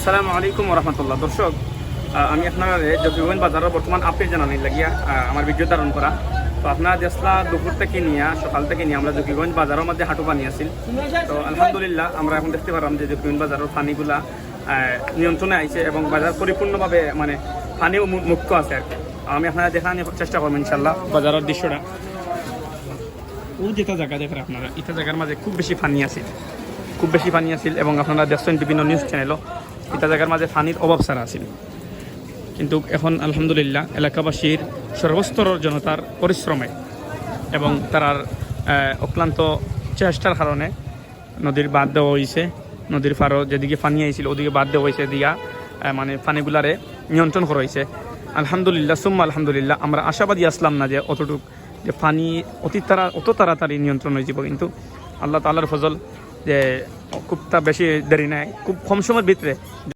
আসসালামু আলাইকুম রহমতুল্লাহ। দর্শক, আমি আপনার জকিগঞ্জ বাজারের বর্তমান আপডেট জানানি লাগিয়া আমার ভিডিও ধারণ করা। তো আপনার দেখলা দুপুর থেকে নিয়ে সকাল থেকে নিয়ে আমরা জকিগঞ্জ বাজারের মধ্যে হাঁটু পানি আসিল। তো আলহামদুলিল্লাহ আমরা এখন দেখতে পারলাম যে জকিগঞ্জ বাজারের পানিগুলা নিয়ন্ত্রণে আইছে এবং বাজার পরিপূর্ণভাবে মানে পানিও মুক্ত আছে আর কি। আমি আপনারা দেখানোর চেষ্টা করবো ইনশাল্লাহ বাজারের দৃশ্যটা। ও যেটা জায়গা দেখেন আপনারা, এটা জায়গার মাঝে খুব বেশি পানি আছে, খুব বেশি পানি আছিল এবং আপনারা দেখছেন বিভিন্ন নিউজ চ্যানেলও এটা জায়গার মাঝে পানির অভাব ছাড়া আছিল। কিন্তু এখন আলহামদুলিল্লাহ এলাকাবাসীর সর্বস্তরের জনতার পরিশ্রমে এবং তার অক্লান্ত চেষ্টার কারণে নদীর বাঁধ দেওয়া হয়েছে। নদীর পাড়ও যেদিকে পানি আইছিল ওদিকে বাঁধ দেওয়া হয়েছে দিয়া মানে পানিগুলারে নিয়ন্ত্রণ করা হয়েছে। আলহামদুলিল্লাহ সুম্মা আলহামদুলিল্লাহ। আমরা আশাবাদী আসলাম না যে অতটুক যে পানি অত তাড়াতাড়ি নিয়ন্ত্রণ হয়ে যাব, কিন্তু আল্লাহ তাআলার ফজল যে খুব বেশি দেরি নাই, খুব কম সময়ের ভিতরে